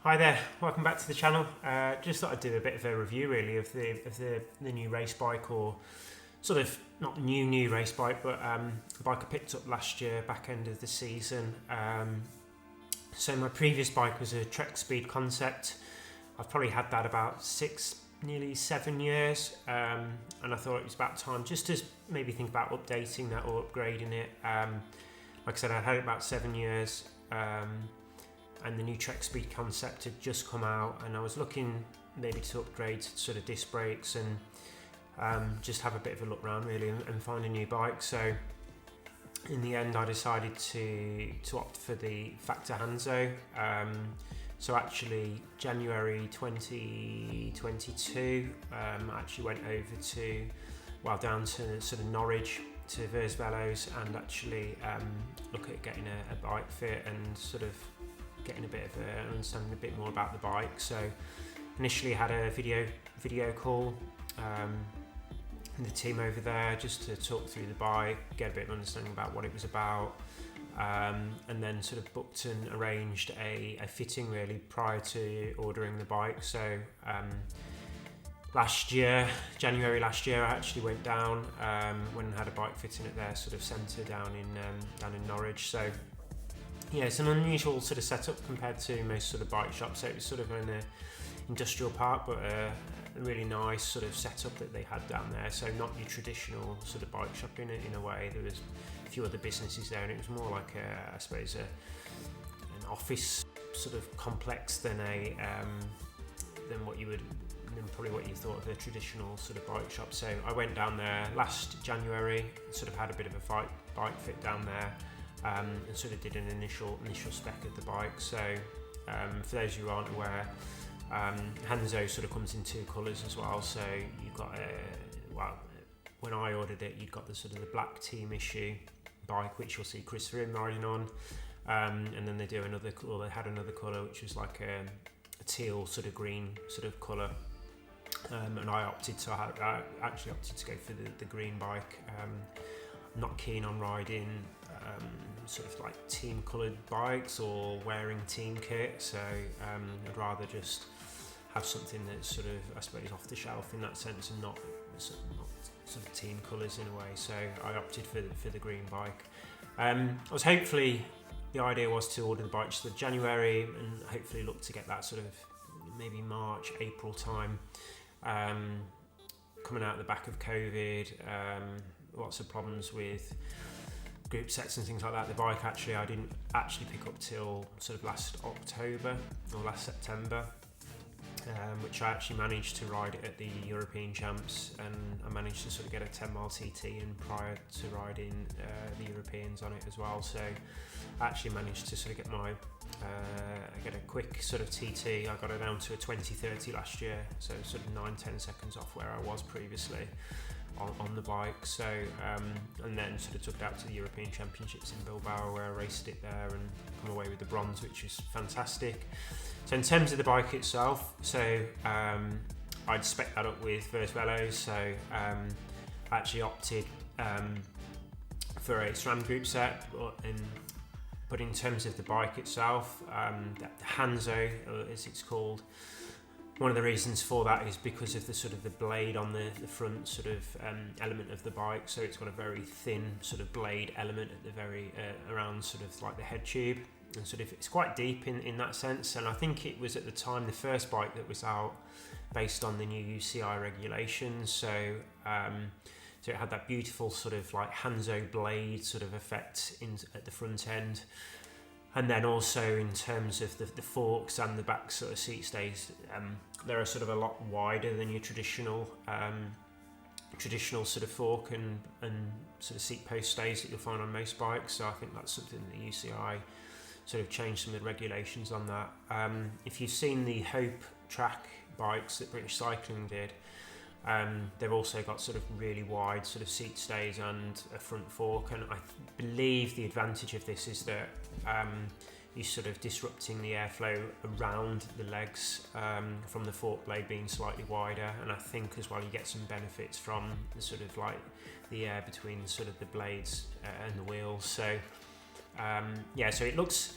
Hi there, welcome back to the channel. Just thought I'd do a bit of a review really of the new race bike, or sort of not new race bike, but a bike I picked up last year, back end of the season. So my previous bike was a Trek Speed Concept. I've probably had that about nearly 7 years, and I thought it was about time just to maybe think about updating that or upgrading it. Like I said, I'd had it about 7 years. And the new Trek Speed Concept had just come out, and I was looking maybe to upgrade sort of disc brakes and just have a bit of a look around really and find a new bike. So in the end I decided to opt for the Factor Hanzo. So actually January 2022 I actually went over down to sort of Norwich to Vers Velos and actually look at getting a bike fit and sort of getting a bit of understanding a bit more about the bike. So initially had a video call with the team over there just to talk through the bike, get a bit of understanding about what it was about, and then sort of booked and arranged a fitting really prior to ordering the bike. So January last year, I actually went down when I had a bike fitting at their sort of centre down in Norwich. So yeah, it's an unusual sort of setup compared to most sort of bike shops. So it was sort of in an industrial park, but a really nice sort of setup that they had down there. So not your traditional sort of bike shop in a way. There was a few other businesses there, and it was more like I suppose an office sort of complex than probably what you thought of a traditional sort of bike shop. So I went down there last January, sort of had a bit of a bike fit down there. And sort of did an initial spec of the bike. So for those who aren't aware, Hanzo sort of comes in two colours as well. So you've got when I ordered it, you've got the sort of the black team issue bike, which you'll see Chris Rim riding on, and then they had another colour which was like a teal sort of green sort of colour. And I actually opted to go for the green bike. I'm not keen on riding sort of like team coloured bikes or wearing team kit, so I'd rather just have something that's sort of, I suppose, off the shelf in that sense, and not sort of team colours in a way. So I opted for the green bike. The idea was to order the bike just in January and hopefully look to get that sort of maybe March, April time. Coming out of the back of COVID, lots of problems with group sets and things like that. The bike I didn't actually pick up till sort of last October or last September, which I actually managed to ride it at the European Champs, and I managed to sort of get a 10-mile TT in prior to riding the Europeans on it as well. So I actually managed to sort of get a quick sort of TT. I got it down to a 20:30 last year, so sort of 9-10 seconds off where I was previously on the bike. So and then sort of took it out to the European Championships in Bilbao, where I raced it there and come away with the bronze, which was fantastic. So in terms of the bike itself, so I'd spec that up with Vers Velos. So I actually opted for a SRAM group set, but in terms of the bike itself, the Hanzo, as it's called, one of the reasons for that is because of the sort of the blade on the front sort of element of the bike. So it's got a very thin sort of blade element at the very around sort of like the head tube, and sort of it's quite deep in that sense. And I think it was at the time the first bike that was out based on the new UCI regulations. So so it had that beautiful sort of like Hanzo blade sort of effect at the front end. And then also in terms of the forks and the back sort of seat stays, they're sort of a lot wider than your traditional sort of fork and sort of seat post stays that you'll find on most bikes. So I think that's something that UCI sort of changed some of the regulations on that. If you've seen the Hope track bikes that British Cycling did, they've also got sort of really wide sort of seat stays and a front fork, and I believe the advantage of this is that you're sort of disrupting the airflow around the legs from the fork blade being slightly wider, and I think as well you get some benefits from the sort of like the air between sort of the blades and the wheels. So yeah, so it looks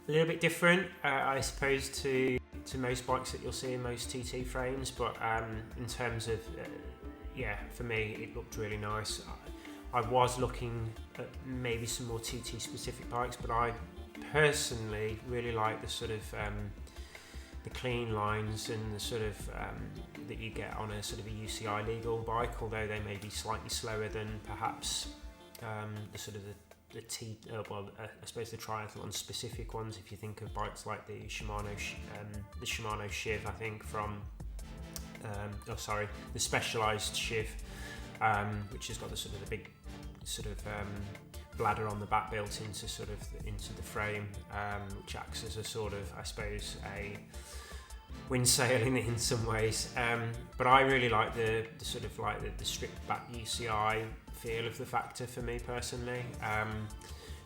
A little bit different, I suppose, to most bikes that you'll see in most TT frames, but in terms of, yeah, for me, it looked really nice. I was looking at maybe some more TT specific bikes, but I personally really like the sort of the clean lines and the sort of that you get on a sort of a UCI legal bike, although they may be slightly slower than perhaps the sort of I suppose the triathlon specific ones. If you think of bikes like the Shimano Shiv, I think from the Specialized Shiv, which has got the sort of the big sort of bladder on the back built into into the frame, which acts as a sort of, I suppose, a wind sail in some ways. But I really like the sort of like the stripped back UCI feel of the Factor for me personally.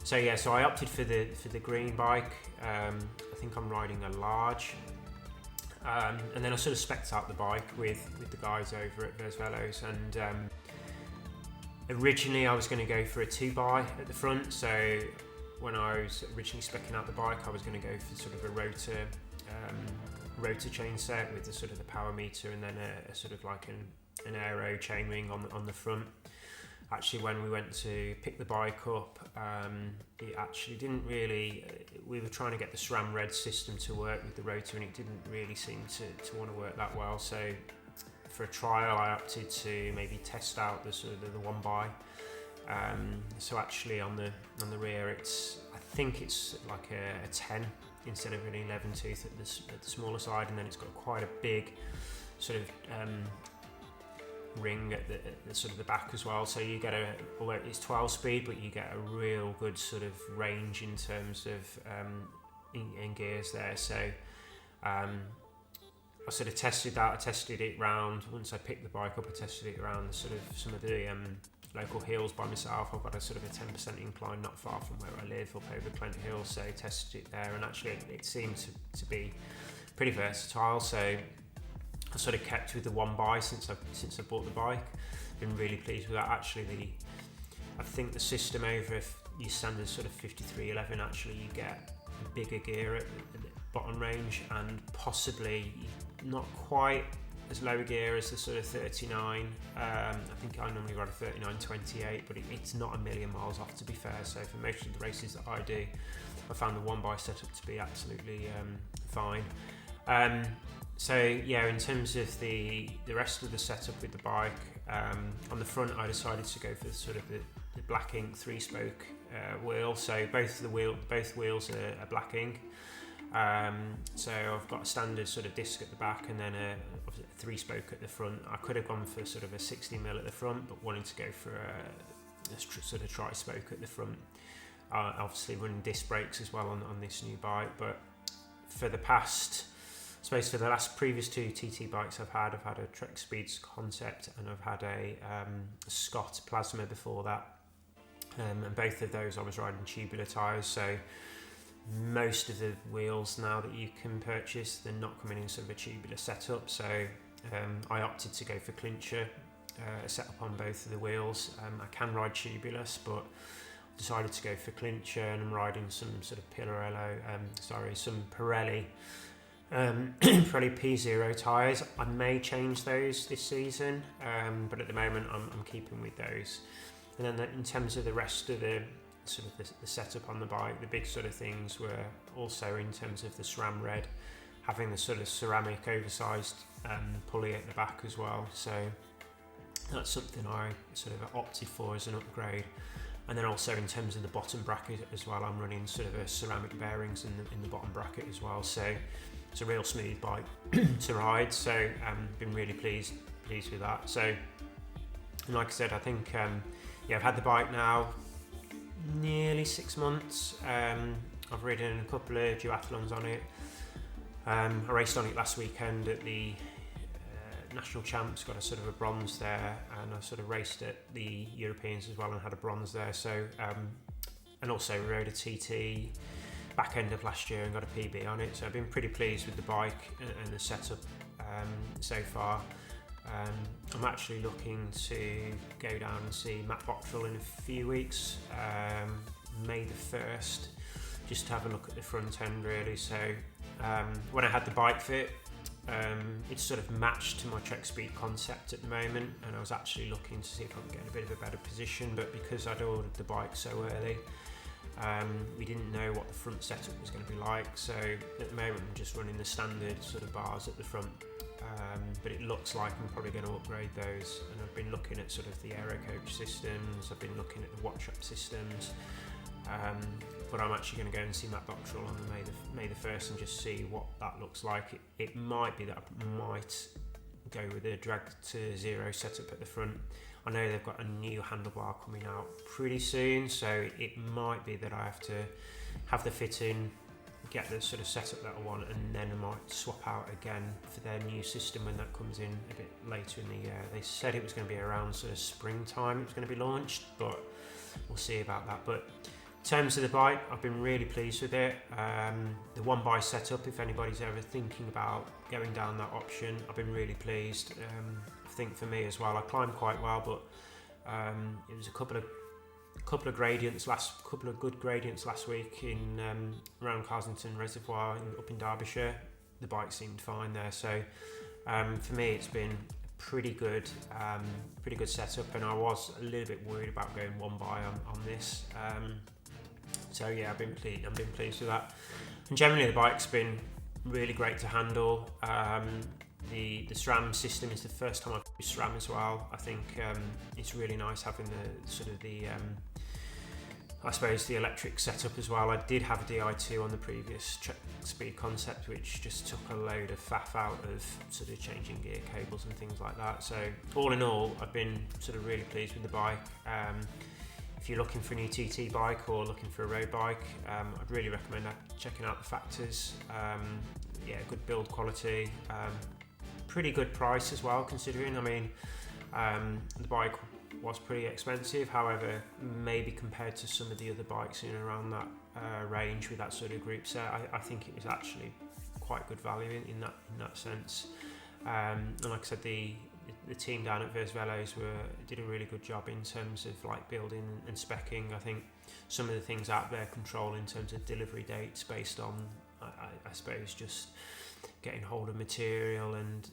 So I opted for the green bike. I think I'm riding a large. And then I sort of spec'd out the bike with the guys over at Versvelos, and originally I was going to go for a 2x at the front. So when I was originally speccing out the bike, I was going to go for sort of a rotor chain set with the sort of the power meter, and then a sort of like an aero chainring on the front. Actually, when we went to pick the bike up, it actually didn't really. We were trying to get the SRAM Red system to work with the rotor, and it didn't really seem to want to work that well. So for a trial, I opted to maybe test out the sort of the 1x. So actually, on the rear, I think it's like a 10 instead of an 11 tooth at the smaller side, and then it's got quite a big sort of ring at the sort of the back as well. So you get although it's 12 speed, but you get a real good sort of range in terms of in gears there. So I sort of tested that. I tested it round. Once I picked the bike up, I tested it around sort of some of the local hills by myself. I've got a sort of a 10% incline not far from where I live, up over Clent Hill, so I tested it there, and actually it seemed to be pretty versatile. So I sort of kept with the 1x since I bought the bike. Been really pleased with that. Actually, I think the system over your standard sort of 5311, actually you get a bigger gear at the bottom range, and possibly not quite as low a gear as the sort of 39. I think I normally ride a 3928, but it's not a million miles off, to be fair. So for most of the races that I do, I found the 1x setup to be absolutely fine. So yeah, in terms of the rest of the setup with the bike, on the front I decided to go for sort of the Black Ink 3-spoke wheel. So both wheels are Black Ink. So I've got a standard sort of disc at the back, and then a 3-spoke at the front. I could have gone for sort of a 60mm at the front, but wanted to go for a sort of tri-spoke at the front. Obviously running disc brakes as well on this new bike, but for the last previous two TT bikes I've had a Trek Speeds Concept, and I've had a Scott Plasma before that, and both of those I was riding tubular tyres. So most of the wheels now that you can purchase, they're not coming in sort of a tubular setup, so I opted to go for clincher setup on both of the wheels. I can ride tubulars, but decided to go for clincher, and I'm riding some sort of some Pirelli P0 tyres. I may change those this season, but at the moment I'm keeping with those. And then in terms of the rest of the sort of the setup on the bike, the big sort of things were also in terms of the SRAM Red, having the sort of ceramic oversized pulley at the back as well. So that's something I sort of opted for as an upgrade. And then also in terms of the bottom bracket as well, I'm running sort of a ceramic bearings in the bottom bracket as well. So it's a real smooth bike to ride. So been really pleased with that. So, and like I said, I think I've had the bike now nearly 6 months. I've ridden a couple of duathlons on it. I raced on it last weekend at the National Champs, got a sort of a bronze there, and I sort of raced at the Europeans as well and had a bronze there. So and also rode a TT back end of last year and got a PB on it. So I've been pretty pleased with the bike and the setup so far. I'm actually looking to go down and see Matt Bottrell in a few weeks, May the 1st, just to have a look at the front end really. So when I had the bike fit, it's sort of matched to my Trek Speed concept at the moment, and I was actually looking to see if I could get in a bit of a better position, but because I'd ordered the bike so early, we didn't know what the front setup was going to be like. So at the moment I'm just running the standard sort of bars at the front, but it looks like I'm probably going to upgrade those, and I've been looking at sort of the Aero Coach systems, I've been looking at the Watch Up systems, but I'm actually going to go and see Matt Doctrell on May the 1st and just see what that looks like. It might be that I might go with a drag to zero setup at the front. I know they've got a new handlebar coming out pretty soon, so it might be that I have to have the fit in, get the sort of setup that I want, and then I might swap out again for their new system when that comes in a bit later in the year. They said it was going to be around sort of springtime it was going to be launched, but we'll see about that. But in terms of the bike, I've been really pleased with it. The one by setup, if anybody's ever thinking about going down that option, I've been really pleased. I think for me as well, I climbed quite well, but it was a couple of good gradients last week in around Carsington Reservoir up in Derbyshire. The bike seemed fine there, so for me it's been pretty good setup, and I was a little bit worried about going one by on this. So yeah, I've been pleased with that. And generally the bike's been really great to handle. The SRAM system is the first time I've used SRAM as well. I think it's really nice having the sort of the I suppose the electric setup as well. I did have a Di2 on the previous Trek Speed concept, which just took a load of faff out of sort of changing gear cables and things like that. So all in all, I've been sort of really pleased with the bike. If you're looking for a new TT bike or looking for a road bike, I'd really recommend checking out the factors. Yeah, good build quality, pretty good price as well, considering, I mean, the bike was pretty expensive. However, maybe compared to some of the other bikes in and around that range with that sort of group set, I think it was actually quite good value in that sense. And like I said, the team down at Vers Velos did a really good job in terms of like building and speccing. I think some of the things out there control in terms of delivery dates based on I suppose just getting hold of material, and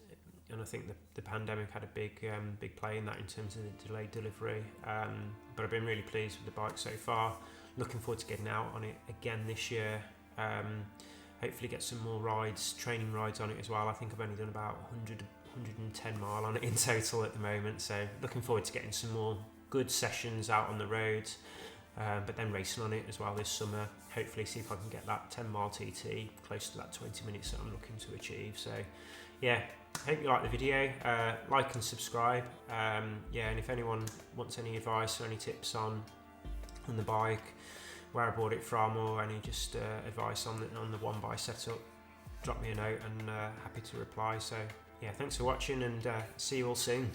I think the pandemic had a big play in that in terms of the delayed delivery. But I've been really pleased with the bike so far. Looking forward to getting out on it again this year. Hopefully get some more training rides on it as well. I think I've only done about 110 mile on it in total at the moment, so looking forward to getting some more good sessions out on the roads, but then racing on it as well this summer. Hopefully see if I can get that 10 mile TT close to that 20 minutes that I'm looking to achieve. So yeah, hope you like the video, like and subscribe. Yeah, and if anyone wants any advice or any tips on the bike, where I bought it from, or any just advice on the one by setup, drop me a note, and happy to reply. So yeah, thanks for watching, and see you all soon.